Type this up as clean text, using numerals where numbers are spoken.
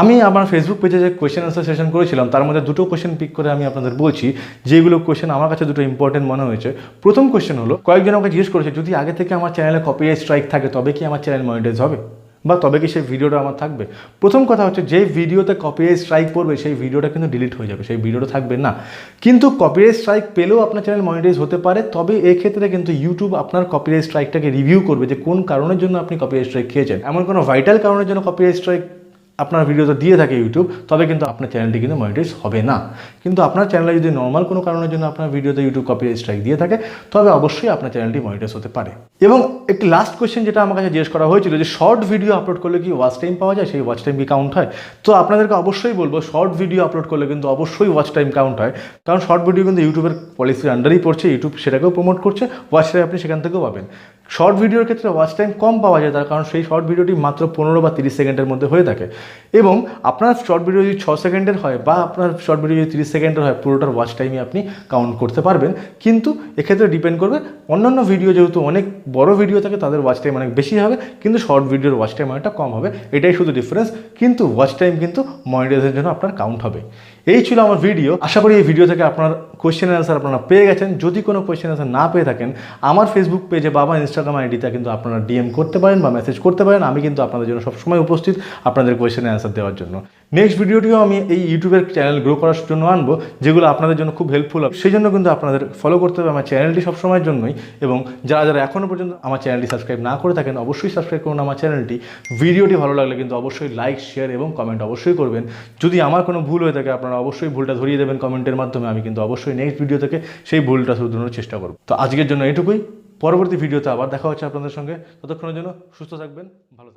আমি আমার ফেসবুক পেজে যে কোয়েশ্চেন আনসার সেশন করেছিলাম তার মধ্যে দুটো কোয়েশ্চেন পিক করে আমি আপনাদের বলছি, যেগুলো কোয়েশ্চেন আমার কাছে দুটো ইম্পর্টেন্ট মনে হয়েছে। প্রথম কোয়েশ্চেন হলো, কয়েকজন আমাকে জিজ্ঞেস করেছে যদি আগে থেকে আমার চ্যানেলে কপিরাইট স্ট্রাইক থাকে তবে কি আমার চ্যানেল মনিটাইজ হবে, বা তবে কি সেই ভিডিওটা আমার থাকবে। প্রথম কথা হচ্ছে, যে ভিডিওতে কপিরাইট স্ট্রাইক পড়বে সেই ভিডিওটা কিন্তু ডিলিট হয়ে যাবে, সেই ভিডিওটা থাকবে না। কিন্তু কপিরাইট স্ট্রাইক পেলেও আপনার চ্যানেল মনিটাইজ হতে পারে, তবে এক্ষেত্রে কিন্তু ইউটিউব আপনার কপিরাইট স্ট্রাইকটাকে রিভিউ করবে যে কোন কারণের জন্য আপনি কপিরাইট স্ট্রাইক খেয়েছেন। এমন কোনো ভাইটাল কারণের জন্য কপিরাইট স্ট্রাইক আপনার ভিডিওতে দিয়ে থাকে ইউটিউব, তবে কিন্তু আপনার চ্যানেলটি কিন্তু মনিটাইজ হবে না। কিন্তু আপনার চ্যানেলে যদি নর্মাল কোনো কারণের জন্য আপনার ভিডিওতে ইউটিউব কপিরাইট স্ট্রাইক দিয়ে থাকে, তবে অবশ্যই আপনার চ্যানেলটি মনিটাইজ হতে পারে। এবং একটি লাস্ট কোয়েশ্চেন যেটা আমার কাছে জিজ্ঞেস করা হয়েছিল, যে শর্ট ভিডিও আপলোড করলে কি ওয়াচ টাইম পাওয়া যায়, সেই ওয়াচ টাইম কি কাউন্ট হয়? তো আপনাদেরকে অবশ্যই বলবো, শর্ট ভিডিও আপলোড করলে কিন্তু অবশ্যই ওয়াচ টাইম কাউন্ট হয়, কারণ শর্ট ভিডিও কিন্তু ইউটিউবের পলিসির আন্ডারেই পড়ছে, ইউটিউব সেটাকেও প্রমোট করছে, ওয়াচ টাইম আপনি সেখান থেকেও পাবেন। শর্ট ভিডিওর ক্ষেত্রে ওয়াচ টাইম কম পাওয়া যায়, তার কারণ সেই শর্ট ভিডিওটি মাত্র 15 বা 30 সেকেন্ডের মধ্যে হয়ে থাকে। এবং আপনার শর্ট ভিডিও যদি 6 সেকেন্ডের হয় বা আপনার শর্ট ভিডিও যদি 30 সেকেন্ডের হয়, পুরোটার ওয়াচ টাইমই আপনি কাউন্ট করতে পারবেন। কিন্তু এক্ষেত্রে ডিপেন্ড করবে, অন্যান্য ভিডিও যেহেতু অনেক বড় ভিডিও থাকে তাদের ওয়াচ টাইম অনেক বেশি হবে, কিন্তু শর্ট ভিডিওর ওয়াচ টাইম অনেকটা কম হবে, এটাই শুধু ডিফারেন্স। কিন্তু ওয়াচ টাইম কিন্তু মনিটাইজেশনের জন্য আপনার কাউন্ট হবে। এই ছিল আমার ভিডিও। আশা করি এই ভিডিও থেকে আপনার কোয়েশ্চেন অ্যান্সার আপনারা পেয়ে গেছেন। যদি কোনো কোয়েশ্চেন অ্যান্সার না পেয়ে থাকেন, আমার ফেসবুক পেজে বা ইনস্টাগ্রাম আইডিতে কিন্তু আপনারা ডিএম করতে পারেন বা মেসেজ করতে পারেন। আমি কিন্তু আপনাদের জন্য সবসময় উপস্থিত আপনাদের কোয়েশ্চেনের অ্যান্সার দেওয়ার জন্য। নেক্সট ভিডিওটিও আমি এই ইউটিউবের চ্যানেল গ্রো করার জন্য আনবো, যেগুলো আপনাদের জন্য খুব হেল্পফুল হবে। সেই জন্য কিন্তু আপনাদের ফলো করতে হবে আমার চ্যানেলটি সবসময়ের জন্যই। এবং যারা যারা এখনও পর্যন্ত আমার চ্যানেলটি সাবস্ক্রাইব না করে থাকেন, অবশ্যই সাবস্ক্রাইব করুন আমার চ্যানেলটি। ভিডিওটি ভালো লাগলে কিন্তু অবশ্যই লাইক, শেয়ার এবং কমেন্ট অবশ্যই করবেন। যদি আমার কোনো ভুল হয়ে থাকে, আপনারা অবশ্যই ভুলটা ধরিয়ে দেবেন কমেন্টের মাধ্যমে। আমি কিন্তু অবশ্যই নেক্সট ভিডিও থেকে সেই ভুলটা শুধরানোর চেষ্টা করব। তো আজকের জন্য এটুকুই। পরবর্তী ভিডিওতে আবার দেখা হচ্ছে আপনাদের সঙ্গে। ততক্ষণের জন্য সুস্থ থাকবেন, ভালো থাকবেন।